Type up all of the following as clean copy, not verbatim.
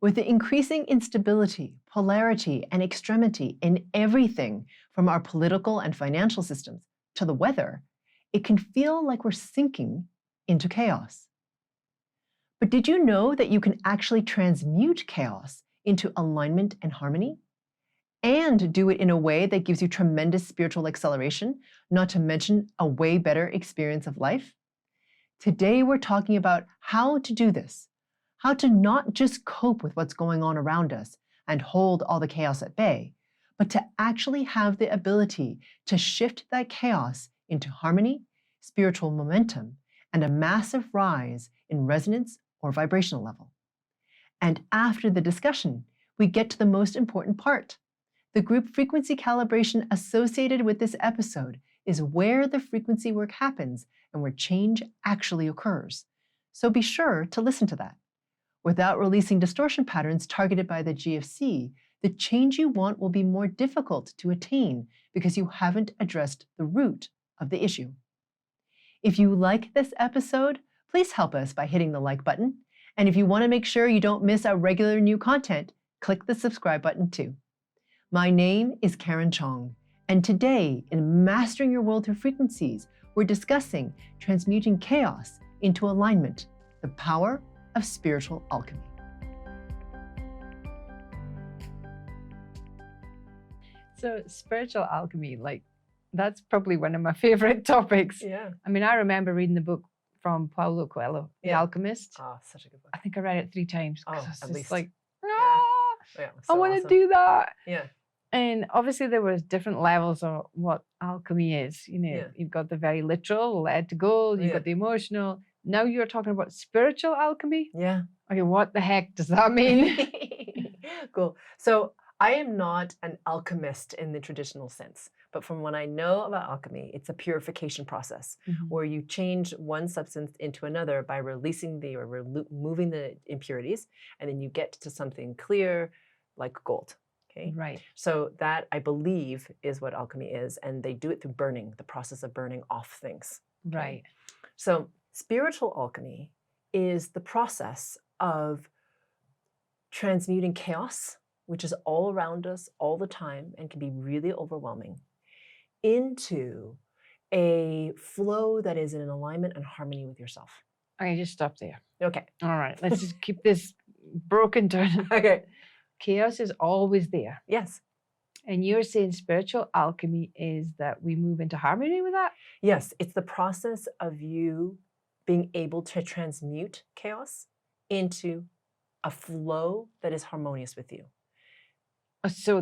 With the increasing instability, polarity, and extremity in everything from our political and financial systems to the weather, it can feel like we're sinking into chaos. But did you know that you can actually transmute chaos into alignment and harmony? And do it in a way that gives you tremendous spiritual acceleration, not to mention a way better experience of life? Today, we're talking about how to do this, how to not just cope with what's going on around us and hold all the chaos at bay, but to actually have the ability to shift that chaos into harmony, spiritual momentum, and a massive rise in resonance or vibrational level. And after the discussion, we get to the most important part. The group frequency calibration associated with this episode is where the frequency work happens and where change actually occurs. So be sure to listen to that. Without releasing distortion patterns targeted by the GFC, the change you want will be more difficult to attain because you haven't addressed the root of the issue. If you like this episode, please help us by hitting the like button. And if you want to make sure you don't miss our regular new content, click the subscribe button too. My name is Karen Cheong, and today in Mastering Your World Through Frequencies, we're discussing transmuting chaos into alignment, the power of spiritual alchemy. So spiritual alchemy, that's probably one of my favorite topics. Yeah. I mean, I remember reading the book from Paulo Coelho, The Alchemist. Oh, such a good book. I think I read it 3 times. Oh, I was at just least. like, Yeah, I so want to awesome. do that. Yeah. And obviously there was different levels of what alchemy is. You know, Yeah. you've got the very literal, lead to gold, you've got the emotional. Now you're talking about spiritual alchemy. Yeah. Okay, what the heck does that mean? Cool. So I am not an alchemist in the traditional sense, but from what I know about alchemy, it's a purification process where you change one substance into another by releasing or removing the impurities, and then you get to something clear like gold. Okay. Right. So that, I believe, is what alchemy is, and they do it through burning, the process of burning off things. Okay? Right. So spiritual alchemy is the process of transmuting chaos, which is all around us all the time and can be really overwhelming, into a flow that is in alignment and harmony with yourself. Okay, just stop there. Okay. All right, let's just keep this broken down. Okay. Chaos is always there. Yes. And you're saying spiritual alchemy is that we move into harmony with that? Yes, it's the process of you being able to transmute chaos into a flow that is harmonious with you. So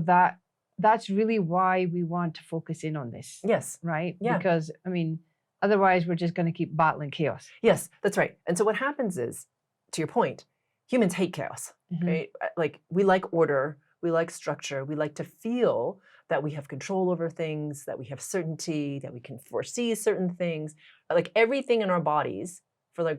that's really why we want to focus in on this. Yes. Right? Yeah. Because, I mean, otherwise we're just going to keep battling chaos. Yes, that's right. And so what happens is, to your point, humans hate chaos, right? Like, we like order, we like structure, we like to feel that we have control over things, that we have certainty, that we can foresee certain things. Like, everything in our bodies, for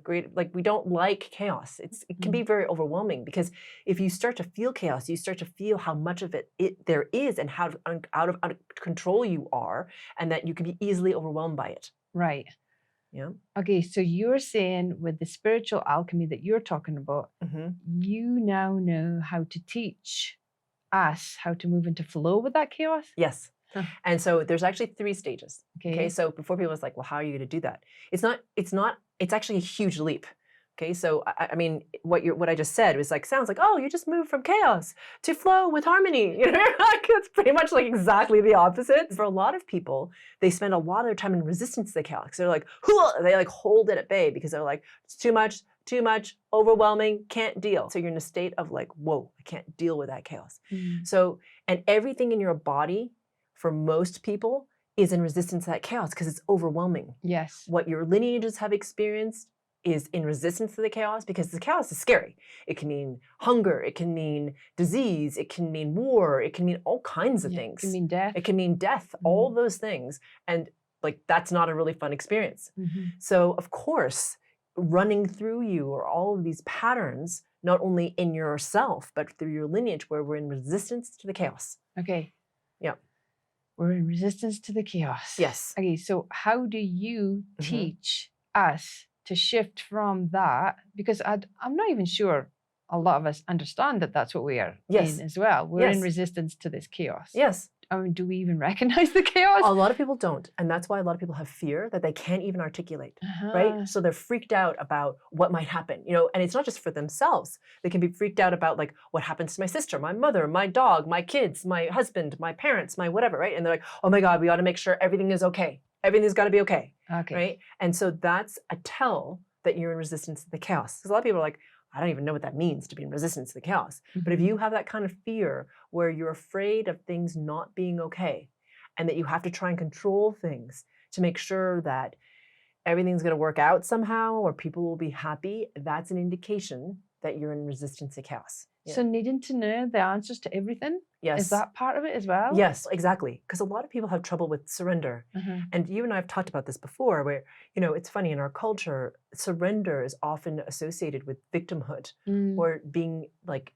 we don't like chaos. It can be very overwhelming, because if you start to feel chaos, you start to feel how much of it there is, and how out of control you are, and that you can be easily overwhelmed by it. Right. Yeah. Okay, so you're saying with the spiritual alchemy that you're talking about, you now know how to teach us how to move into flow with that chaos? Yes. And so there's actually 3 stages. Okay. So before people was like, well, how are you going to do that? It's actually a huge leap. Okay. So I mean, what I just said was like, sounds like, oh, you just moved from chaos to flow with harmony. You know, like, it's pretty much like exactly the opposite. For a lot of people, they spend a lot of their time in resistance to the chaos. They're like, they like hold it at bay, because they're like, it's too much, overwhelming, can't deal. So you're in a state of like, whoa, I can't deal with that chaos. So, and everything in your body, for most people, is in resistance to that chaos because it's overwhelming. Yes. What your lineages have experienced is in resistance to the chaos, because the chaos is scary. It can mean hunger, it can mean disease, it can mean war, it can mean all kinds of things. It can mean death. It can mean death, all those things. And like, that's not a really fun experience. So of course, running through you are all of these patterns, not only in yourself, but through your lineage, where we're in resistance to the chaos. Okay. Yeah. We're in resistance to the chaos. Yes. Okay, so how do you teach us to shift from that? Because I'm not even sure a lot of us understand that that's what we are Yes. in as well. We're in Yes. resistance to this chaos. Yes. I mean, do we even recognize the chaos? A lot of people don't. And that's why a lot of people have fear that they can't even articulate, right? So they're freaked out about what might happen, you know, and it's not just for themselves. They can be freaked out about like what happens to my sister, my mother, my dog, my kids, my husband, my parents, my whatever, right? And they're like, oh my God, we ought to make sure everything is okay. Everything's got to be okay, right? And so that's a tell that you're in resistance to the chaos. Because a lot of people are like, I don't even know what that means to be in resistance to the chaos. But if you have that kind of fear where you're afraid of things not being okay and that you have to try and control things to make sure that everything's going to work out somehow or people will be happy, that's an indication that you're in resistance to chaos. So needing to know the answers to everything, is that part of it as well? Yes, exactly. Because a lot of people have trouble with surrender. And you and I have talked about this before where, you know, it's funny in our culture, surrender is often associated with victimhood or being like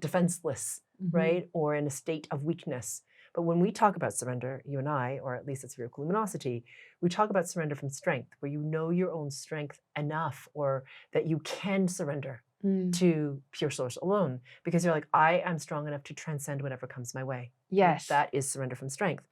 defenseless, right? Or in a state of weakness. But when we talk about surrender, you and I, or at least at Spherical Luminosity, we talk about surrender from strength, where you know your own strength enough or that you can surrender to pure source alone, because you're like, I am strong enough to transcend whatever comes my way. Yes. That is surrender from strength.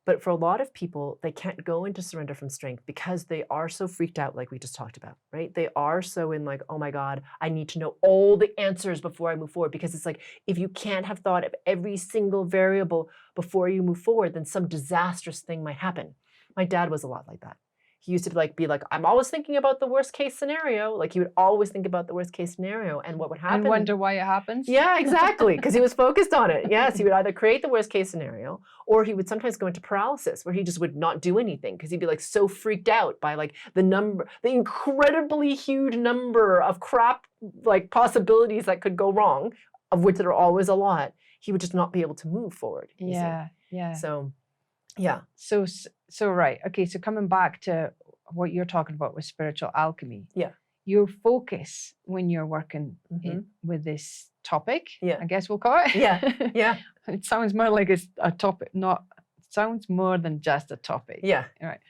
But for a lot of people, they can't go into surrender from strength because they are so freaked out, like we just talked about, right? They are so in like, oh my God, I need to know all the answers before I move forward. Because it's like, if you can't have thought of every single variable before you move forward, then some disastrous thing might happen. My dad was a lot like that. He used to be like, I'm always thinking about the worst case scenario. Like he would always think about the worst case scenario and what would happen. And wonder why it happens. Yeah, exactly. Because he was focused on it. Yes, he would either create the worst case scenario or he would sometimes go into paralysis where he just would not do anything because he'd be like so freaked out by like the incredibly huge number of crap like possibilities that could go wrong, of which there are always a lot. He would just not be able to move forward. Yeah. So, yeah. So right. Okay. So coming back to what you're talking about with spiritual alchemy. Yeah. Your focus when you're working with this topic, I guess we'll call it. Yeah. It sounds more like it's a topic, it sounds more than just a topic. Yeah. All right.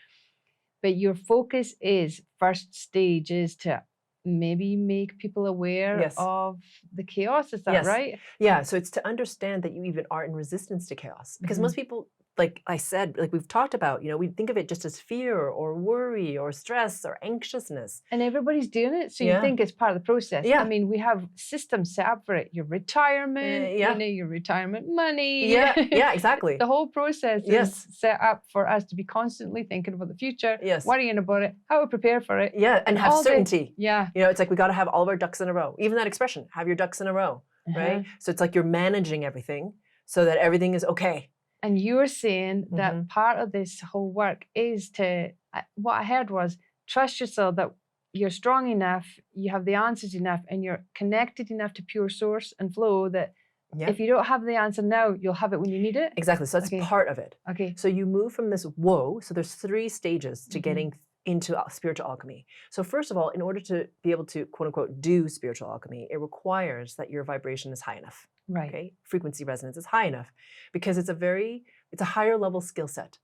But your focus is, first stage is to maybe make people aware of the chaos. Is that right? Yeah. So it's to understand that you even are in resistance to chaos, because most people, like I said, like we've talked about, you know, we think of it just as fear or worry or stress or anxiousness. And everybody's doing it. So you think it's part of the process. I mean, we have systems set up for it. Your retirement, you know, your retirement money. Yeah, exactly. The whole process is set up for us to be constantly thinking about the future, worrying about it, how to prepare for it. Yeah, and have certainty. You know, it's like we got to have all of our ducks in a row. Even that expression, have your ducks in a row, right? So it's like you're managing everything so that everything is okay. And you're saying that part of this whole work is to, what I heard was, trust yourself that you're strong enough, you have the answers enough, and you're connected enough to pure source and flow that if you don't have the answer now, you'll have it when you need it. Exactly. So that's part of it. Okay. So you move from this whoa. So there's 3 stages to getting into spiritual alchemy. So first of all, in order to be able to quote unquote do spiritual alchemy, it requires that your vibration is high enough. Right. Okay. Frequency resonance is high enough because it's a higher level skill set.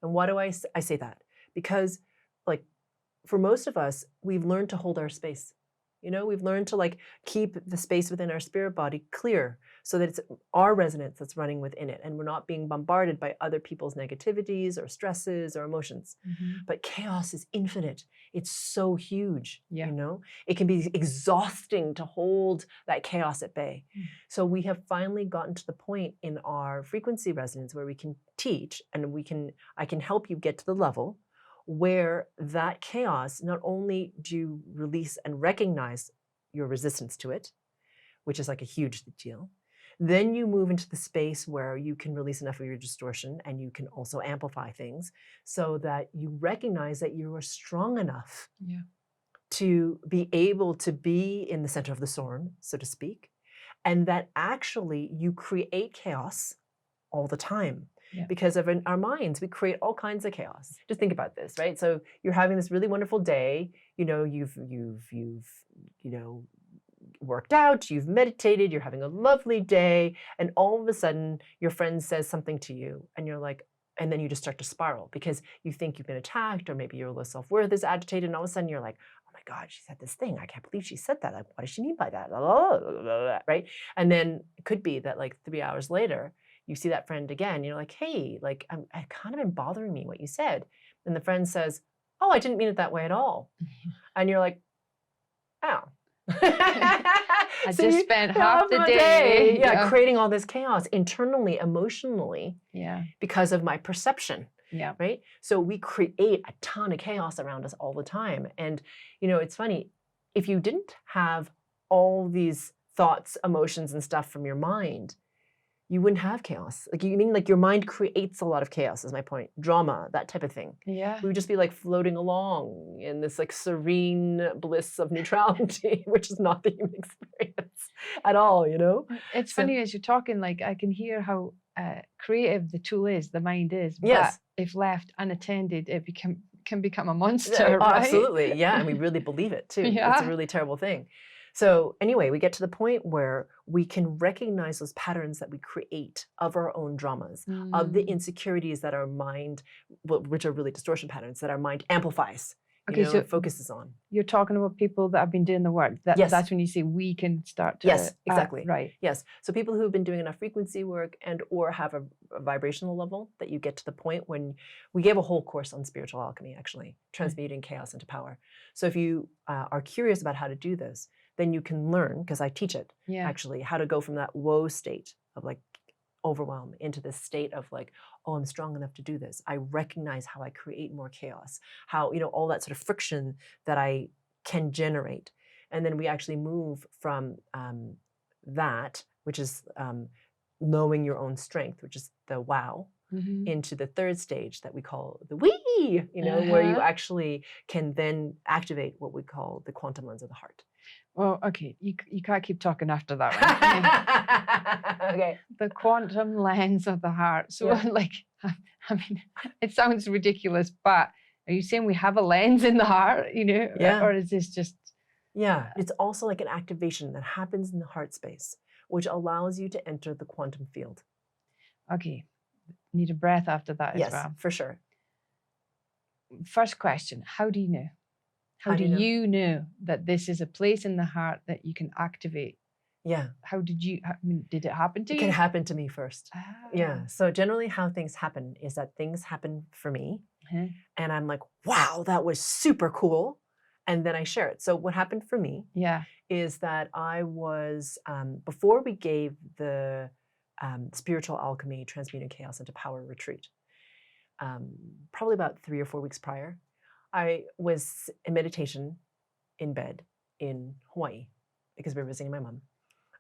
And why do I say that? Because like for most of us, we've learned to hold our space. You know, we've learned to like keep the space within our spirit body clear so that it's our resonance that's running within it and we're not being bombarded by other people's negativities or stresses or emotions. But chaos is infinite. It's so huge, you know? It can be exhausting to hold that chaos at bay. So we have finally gotten to the point in our frequency resonance where we can teach and I can help you get to the level where that chaos, not only do you release and recognize your resistance to it, which is like a huge deal, then you move into the space where you can release enough of your distortion and you can also amplify things so that you recognize that you are strong enough to be able to be in the center of the storm, so to speak, and that actually you create chaos all the time. Because of in our minds, we create all kinds of chaos. Just think about this, right? So you're having this really wonderful day. You know, you've worked out, you've meditated, you're having a lovely day, and all of a sudden your friend says something to you, and you're like, and then you just start to spiral because you think you've been attacked, or maybe your low self-worth is agitated, and all of a sudden you're like, oh my God, she said this thing. I can't believe she said that. Like, what does she mean by that? Blah, blah, blah, blah, blah, right? And then it could be that like 3 hours later, you see that friend again. You're like, hey, like, I kind of been bothering me what you said. And the friend says, oh, I didn't mean it that way at all. And you're like, oh. I So just you spent half the day creating all this chaos internally, emotionally, because of my perception. Yeah. Right. So we create a ton of chaos around us all the time. And, you know, it's funny, if you didn't have all these thoughts, emotions, and stuff from your mind, you wouldn't have chaos. Like, you mean like your mind creates a lot of chaos, is my point. Drama, that type of thing. Yeah. We would just be like floating along in this like serene bliss of neutrality, which is not the human experience at all, you know? It's funny as you're talking, like I can hear how creative the tool is, the mind is. Yes. But if left unattended, it can become a monster, Oh, right? absolutely. Yeah. And we really believe it too. Yeah. It's a really terrible thing. So anyway, we get to the point where we can recognize those patterns that we create of our own dramas, of the insecurities that our mind, which are really distortion patterns, that our mind amplifies, so it focuses on. You're talking about people that have been doing the work. Yes. That's when you say we can start to. Yes, exactly. Right. Yes. So people who have been doing enough frequency work and or have a vibrational level that you get to the point when we gave a whole course on spiritual alchemy, actually, transmuting chaos into power. So if you are curious about how to do this, then you can learn, because I teach it, actually, how to go from that woe state of like overwhelm into this state of like, oh, I'm strong enough to do this. I recognize how I create more chaos, how, all that sort of friction that I can generate. And then we actually move from that, which is knowing your own strength, which is the wow, into the third stage that we call the wee, where you actually can then activate what we call the quantum lens of the heart. Well, okay, you can't keep talking after that one. Okay. The quantum lens of the heart. So like, I mean, it sounds ridiculous, but are you saying we have a lens in the heart, or is this just... Yeah, it's also like an activation that happens in the heart space, which allows you to enter the quantum field. Okay, need a breath after that as well. Yes, for sure. First question, how do you know? How do you know that this is a place in the heart that you can activate? Yeah. How did you, did it happen to you? It can happen to me first. Ah. Yeah. So generally how things happen is that things happen for me and I'm like, wow, that was super cool. And then I share it. So what happened for me is that I was, before we gave the Spiritual Alchemy, Transmuting Chaos into Power retreat, probably about 3 or 4 weeks prior, I was in meditation in bed in Hawaii because we were visiting my mom.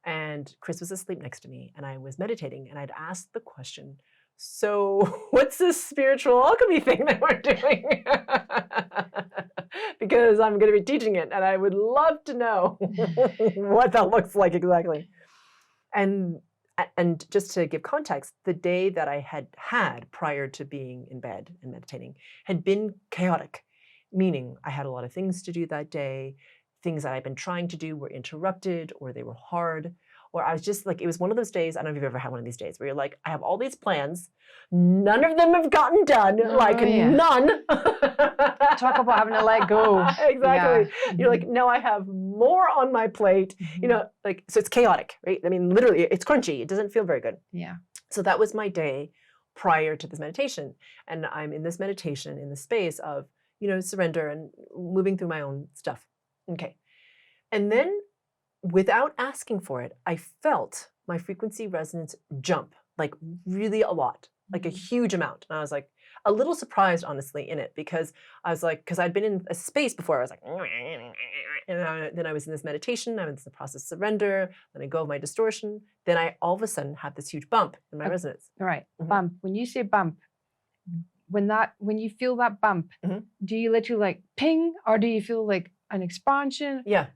And Chris was asleep next to me and I was meditating and I'd asked the question, so what's this spiritual alchemy thing that we're doing? Because I'm going to be teaching it and I would love to know what that looks like exactly. And just to give context, the day that I had prior to being in bed and meditating had been chaotic. Meaning I had a lot of things to do that day. Things that I've been trying to do were interrupted or they were hard. Or I was just like, it was one of those days, I don't know if you've ever had one of these days where you're like, I have all these plans. None of them have gotten done. None. Talk about having to let go. Exactly. Yeah. You're like, no, I have more on my plate. So it's chaotic, right? I mean, literally it's crunchy. It doesn't feel very good. Yeah. So that was my day prior to this meditation. And I'm in this meditation in the space of, surrender and moving through my own stuff. Okay. And then without asking for it, I felt my frequency resonance jump, like really a lot, like a huge amount. And I was like a little surprised, honestly, in it because I was like, because I'd been in a space before, I was like, and then I was in this meditation, I was in the process of surrender, then I go of my distortion, then I all of a sudden have this huge bump in my resonance. All right, bump. When you say bump, when you feel that bump, do you literally like ping or do you feel like an expansion? Yeah.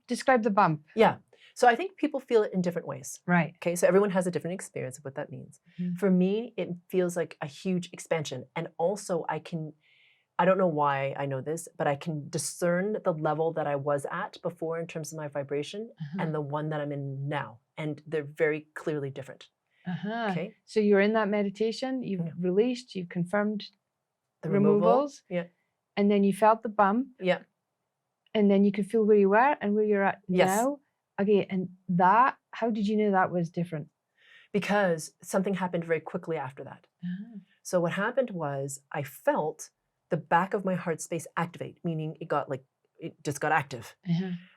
Describe the bump. Yeah. So I think people feel it in different ways. Right. Okay. So everyone has a different experience of what that means. For me, it feels like a huge expansion. And also I don't know why I know this, but I can discern the level that I was at before in terms of my vibration and the one that I'm in now. And they're very clearly different. Okay. So you're in that meditation, you've released, you've confirmed the removals. Yeah. And then you felt the bump. Yeah. And then you could feel where you were and where you're at Yes. now. Okay, and that, how did you know that was different? Because something happened very quickly after that. So what happened was I felt the back of my heart space activate, meaning it just got active.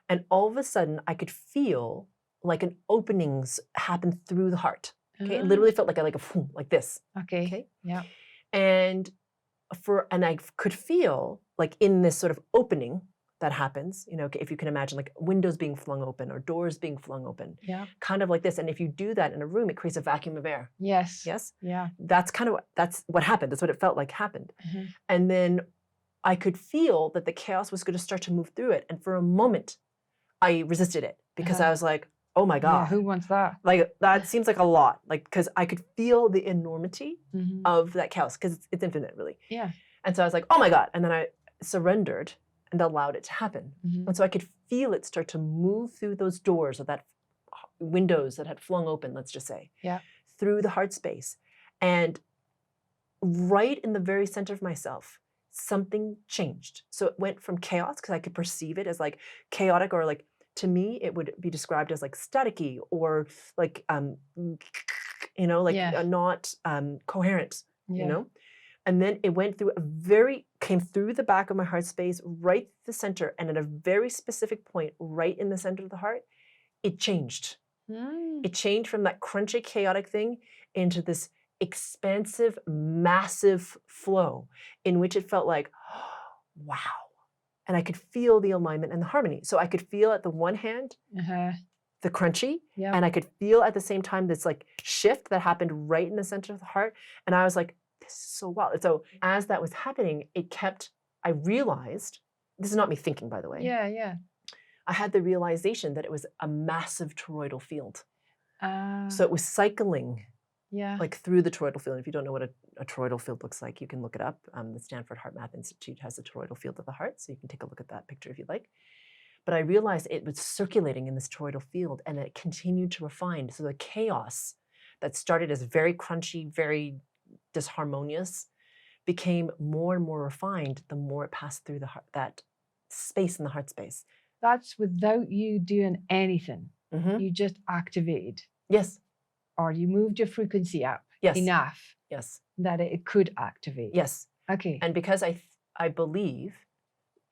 And all of a sudden I could feel like an openings happen through the heart. Okay, it literally felt like this. Okay. Okay. Yeah. And I could feel like in this sort of opening that happens, if you can imagine like windows being flung open or doors being flung open, Yeah. kind of like this. And if you do that in a room, it creates a vacuum of air. Yes. Yes. Yeah. That's what happened. That's what it felt like happened. And then I could feel that the chaos was going to start to move through it. And for a moment, I resisted it because I was like, oh my God. Yeah, who wants that? Like, that seems like a lot. Like, because I could feel the enormity of that chaos because it's infinite, really. Yeah. And so I was like, oh my God. And then I surrendered and allowed it to happen. And so I could feel it start to move through those doors or that windows that had flung open, let's just say, through the heart space. And right in the very center of myself, something changed. So it went from chaos, because I could perceive it as like chaotic, or like, to me, it would be described as like staticky or like, not coherent, And then it went through came through the back of my heart space, right the center, and at a very specific point, right in the center of the heart, it changed. It changed from that crunchy, chaotic thing into this expansive, massive flow in which it felt like, oh, wow. And I could feel the alignment and the harmony. So I could feel at the one hand, the crunchy, and I could feel at the same time this like shift that happened right in the center of the heart. And I was like, this is so wild. So as that was happening, I realized, this is not me thinking, by the way. Yeah. I had the realization that it was a massive toroidal field. So it was cycling like through the toroidal field. If you don't know what a toroidal field looks like, you can look it up. The Stanford Heart Math Institute has the toroidal field of the heart, so you can take a look at that picture if you'd like. But I realized it was circulating in this toroidal field, and it continued to refine. So the chaos that started as very crunchy, very disharmonious, became more and more refined the more it passed through the heart, that space in the heart space. That's without you doing anything. You just activated. Yes. Or you moved your frequency up enough that it could activate. Yes. Okay. And because I believe,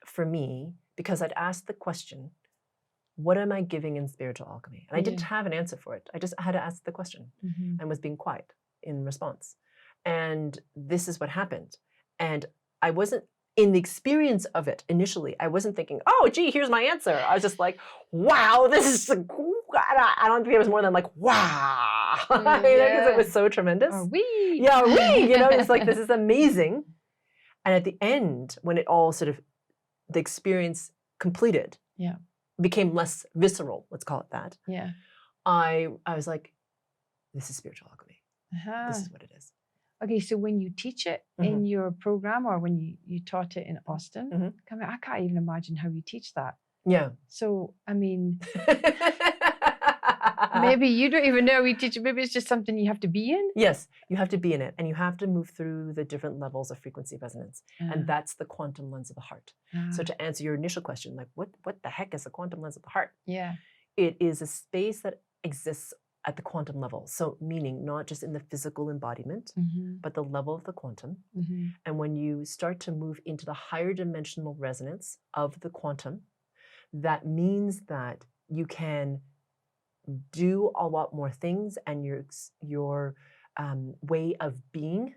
for me, because I'd asked the question, what am I giving in spiritual alchemy? And I didn't have an answer for it. I just had to ask the question and was being quiet in response. And this is what happened. And I wasn't, in the experience of it initially, I wasn't thinking, oh, gee, here's my answer. I was just like, wow, this is, I don't think it was more than like, wow. Because it was so tremendous. Or wee. Yeah, wee, it's like, this is amazing. And at the end, when it all sort of, the experience completed, became less visceral, let's call it that. Yeah. I was like, this is spiritual alchemy. This is what it is. Okay, so when you teach it in your program, or when you taught it in Austin, I can't even imagine how you teach that. Yeah. So, I mean, maybe you don't even know we teach it. Maybe it's just something you have to be in. Yes, you have to be in it, and you have to move through the different levels of frequency resonance. And that's the quantum lens of the heart. So to answer your initial question, like what the heck is the quantum lens of the heart? Yeah. It is a space that exists at the quantum level. So meaning not just in the physical embodiment, but the level of the quantum. And when you start to move into the higher dimensional resonance of the quantum, that means that you can do a lot more things, and your way of being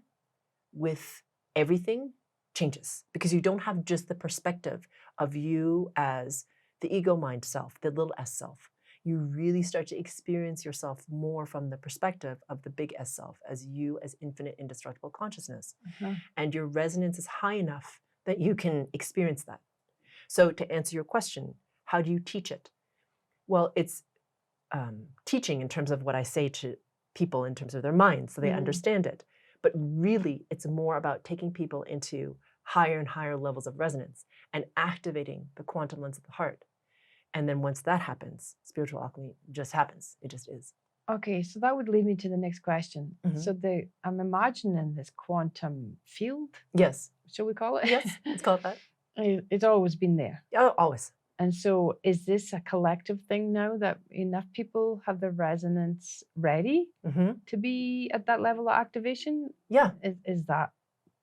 with everything changes, because you don't have just the perspective of you as the ego mind self, the little s self. You really start to experience yourself more from the perspective of the big S self, as you as infinite indestructible consciousness. And your resonance is high enough that you can experience that. So to answer your question, how do you teach it? Well, it's teaching in terms of what I say to people in terms of their minds, so they understand it. But really, it's more about taking people into higher and higher levels of resonance and activating the quantum lens of the heart. And then once that happens, spiritual alchemy just happens. It just is. Okay, so that would lead me to the next question. So I'm imagining this quantum field. Yes. Shall we call it? Yes, let's call it that. It's always been there. Oh, always. And so is this a collective thing now that enough people have the resonance ready to be at that level of activation? Yeah. Is that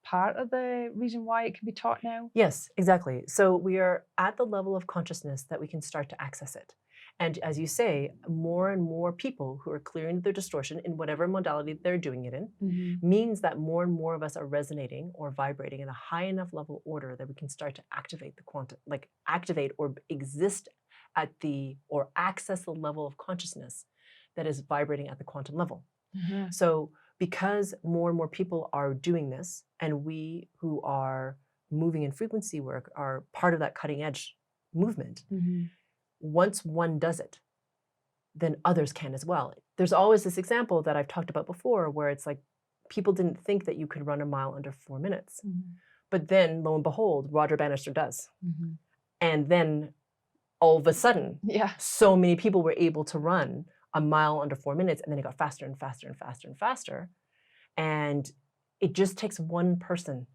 part of the reason why it can be taught now? Yes, exactly. So we are at the level of consciousness that we can start to access it. And as you say, more and more people who are clearing their distortion in whatever modality they're doing it in means that more and more of us are resonating or vibrating in a high enough level order that we can start to activate the quantum, like activate or exist at the, or access the level of consciousness that is vibrating at the quantum level. So because more and more people are doing this, and we who are moving in frequency work are part of that cutting edge movement, once one does it, then others can as well. There's always this example that I've talked about before where it's like people didn't think that you could run a mile under 4 minutes. But then, lo and behold, Roger Bannister does. And then all of a sudden, so many people were able to run a mile under 4 minutes, and then it got faster and faster and faster and faster. And it just takes one person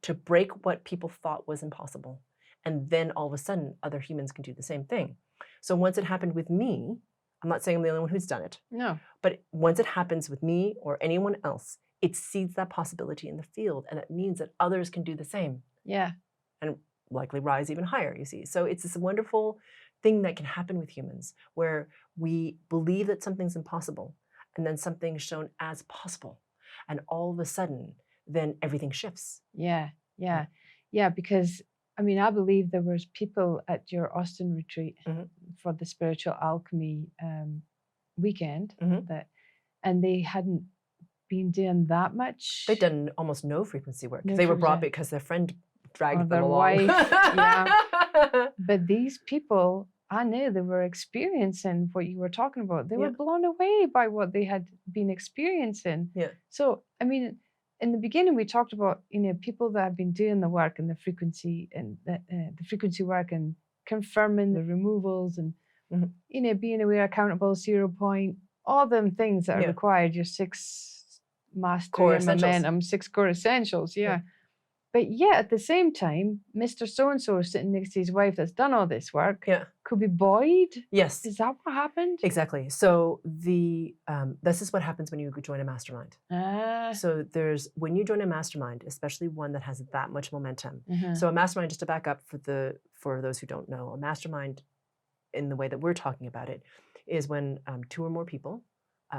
to break what people thought was impossible. And then all of a sudden, other humans can do the same thing. So once it happened with me, I'm not saying I'm the only one who's done it. No. But once it happens with me or anyone else, it seeds that possibility in the field. And it means that others can do the same. Yeah. And likely rise even higher, you see. So it's this wonderful thing that can happen with humans where we believe that something's impossible and then something's shown as possible. And all of a sudden, then everything shifts. Yeah, because I mean, I believe there was people at your Austin retreat for the Spiritual Alchemy weekend and they hadn't been doing that much. They'd done almost no frequency work. They were brought because their friend dragged them along. Wife, But these people, I knew they were experiencing what you were talking about. They were blown away by what they had been experiencing. So, I mean, in the beginning, we talked about, people that have been doing the work and the frequency and the frequency work and confirming the removals and, being aware, accountable, 0 point, all them things that are required, your 6 mastery core and momentum, 6 core essentials. But yet at the same time, Mr. So-and-so sitting next to his wife that's done all this work could be buoyed. Yes. Is that what happened? Exactly. So this is what happens when you join a mastermind. So when you join a mastermind, especially one that has that much momentum. So a mastermind, just to back up for those who don't know, a mastermind in the way that we're talking about it is when 2 or more people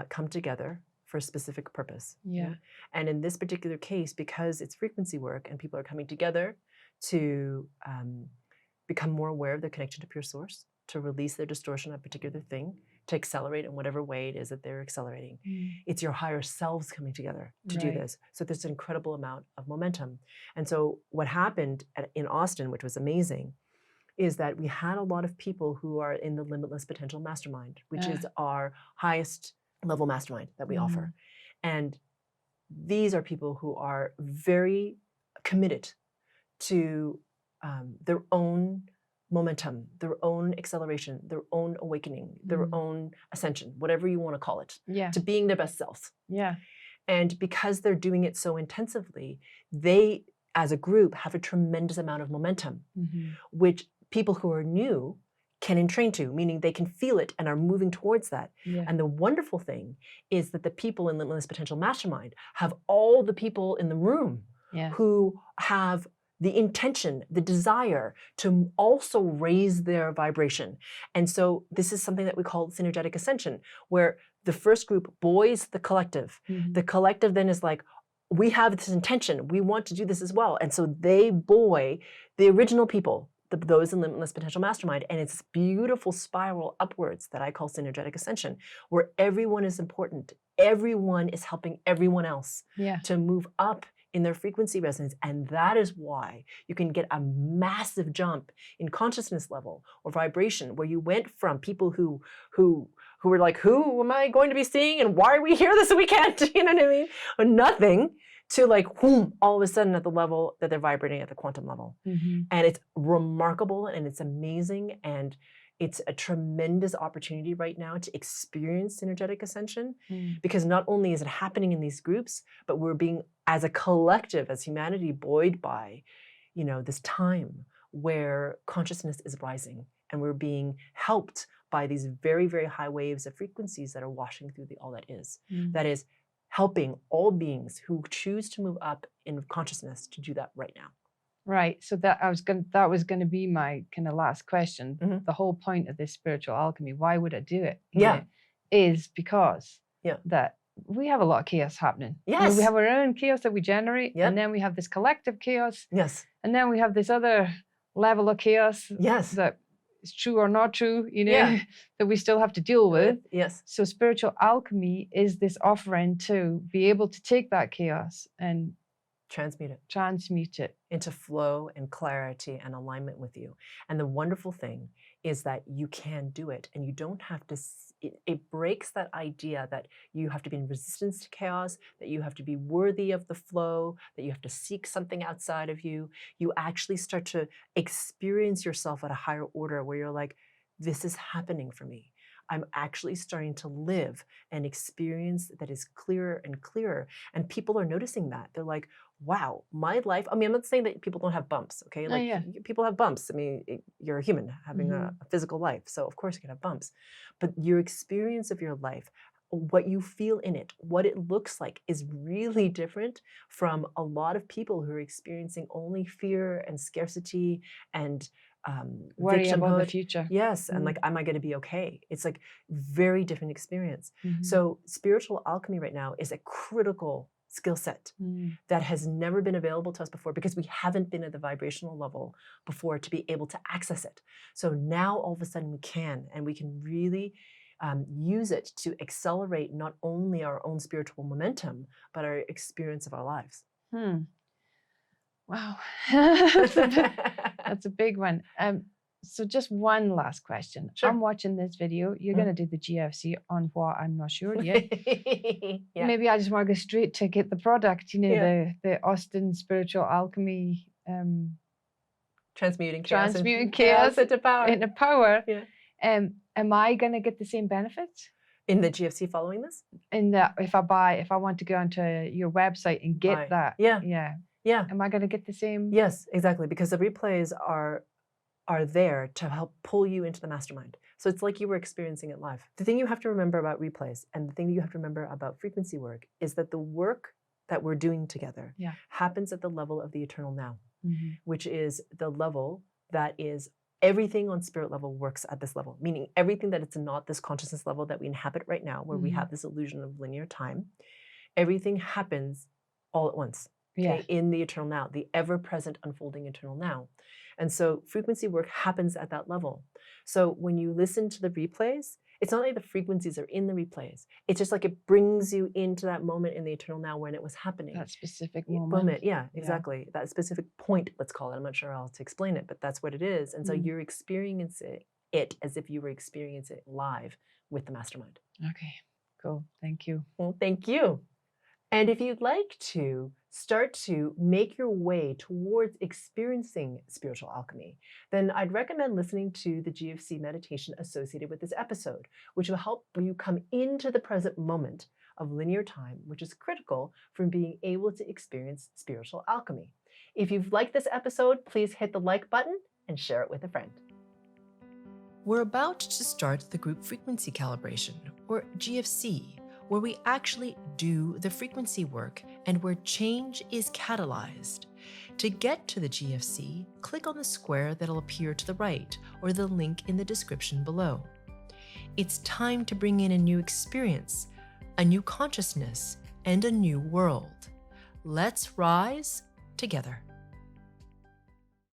come together for a specific purpose. And in this particular case, because it's frequency work and people are coming together to become more aware of their connection to pure source, to release their distortion on a particular thing, to accelerate in whatever way it is that they're accelerating. It's your higher selves coming together to do this. So there's an incredible amount of momentum. And so what happened in Austin, which was amazing, is that we had a lot of people who are in the Limitless Potential Mastermind, which is our highest level mastermind that we offer. And these are people who are very committed to their own momentum, their own acceleration, their own awakening, their own ascension, whatever you want to call it, to being their best selves. And because they're doing it so intensively, they, as a group, have a tremendous amount of momentum, which people who are new can entrain to, meaning they can feel it and are moving towards that. And the wonderful thing is that the people in Limitless Potential Mastermind have all the people in the room who have the intention, the desire to also raise their vibration. And so this is something that we call synergetic ascension, where the first group buoys the collective. The collective then is like, we have this intention, we want to do this as well. And so they buoy the original people, those in Limitless Potential Mastermind, and it's this beautiful spiral upwards that I call synergetic ascension, where everyone is important. Everyone is helping everyone else to move up in their frequency resonance. And that is why you can get a massive jump in consciousness level or vibration, where you went from people who were like, who am I going to be seeing and why are we here this weekend? You know what I mean? Or nothing, to like, whoom, all of a sudden at the level that they're vibrating at the quantum level. And it's remarkable and it's amazing. And it's a tremendous opportunity right now to experience synergetic ascension, because not only is it happening in these groups, but we're being, as a collective, as humanity, buoyed by, this time where consciousness is rising and we're being helped by these very, very high waves of frequencies that are washing through the all that is. That is helping all beings who choose to move up in consciousness to do that right now. Right. So that was going to be my kind of last question. The whole point of this spiritual alchemy, why would I do it? Is because that we have a lot of chaos happening. Yes. We have our own chaos that we generate, and then we have this collective chaos. Yes. And then we have this other level of chaos. Yes. That is true or not true, that we still have to deal with. Yes. So spiritual alchemy is this offering to be able to take that chaos and transmute it into flow and clarity and alignment with you. And the wonderful thing is that you can do it, and you don't have to, it breaks that idea that you have to be in resistance to chaos, that you have to be worthy of the flow, that you have to seek something outside of you. You actually start to experience yourself at a higher order where you're like, this is happening for me. I'm actually starting to live an experience that is clearer and clearer. And people are noticing that. They're like, wow, my life. I mean, I'm not saying that people don't have bumps, okay? Like people have bumps. I mean, you're a human having a physical life. So of course you can have bumps. But your experience of your life, what you feel in it, what it looks like is really different from a lot of people who are experiencing only fear and scarcity and worry about the future. Yes. And like, am I going to be okay? It's like very different experience. So spiritual alchemy right now is a critical skill set that has never been available to us before because we haven't been at the vibrational level before to be able to access it. So now all of a sudden we can, and we can really use it to accelerate not only our own spiritual momentum, but our experience of our lives. Wow. That's a big one. So just one last question. Sure. I'm watching this video. You're going to do the GFC on what? I'm not sure yet. Maybe I just want to go straight to get the product, the Austin Spiritual Alchemy. Transmuting chaos into power. Into power. Am I going to get the same benefits? In the GFC following this? In that, if I want to go onto your website and get that. Yeah. Am I going to get the same? Yes, exactly. Because the replays are there to help pull you into the mastermind. So it's like you were experiencing it live. The thing you have to remember about replays and the thing you have to remember about frequency work is that the work that we're doing together happens at the level of the eternal now, which is the level that is everything on spirit level works at this level, meaning everything that it's not this consciousness level that we inhabit right now, where we have this illusion of linear time, everything happens all at once. In the eternal now, the ever-present unfolding eternal now. And so frequency work happens at that level. So when you listen to the replays, it's not like the frequencies are in the replays. It's just like it brings you into that moment in the eternal now when it was happening. That specific moment. Yeah, exactly. That specific point, let's call it. I'm not sure how to explain it, but that's what it is. And so you're experiencing it as if you were experiencing it live with the mastermind. Okay, cool. Thank you. Well, thank you. And if you'd like to start to make your way towards experiencing spiritual alchemy, then I'd recommend listening to the GFC meditation associated with this episode, which will help you come into the present moment of linear time, which is critical for being able to experience spiritual alchemy. If you've liked this episode, please hit the like button and share it with a friend. We're about to start the group frequency calibration, or GFC, where we actually do the frequency work and where change is catalyzed. To get to the GFC, click on the square that'll appear to the right or the link in the description below. It's time to bring in a new experience, a new consciousness, and a new world. Let's rise together.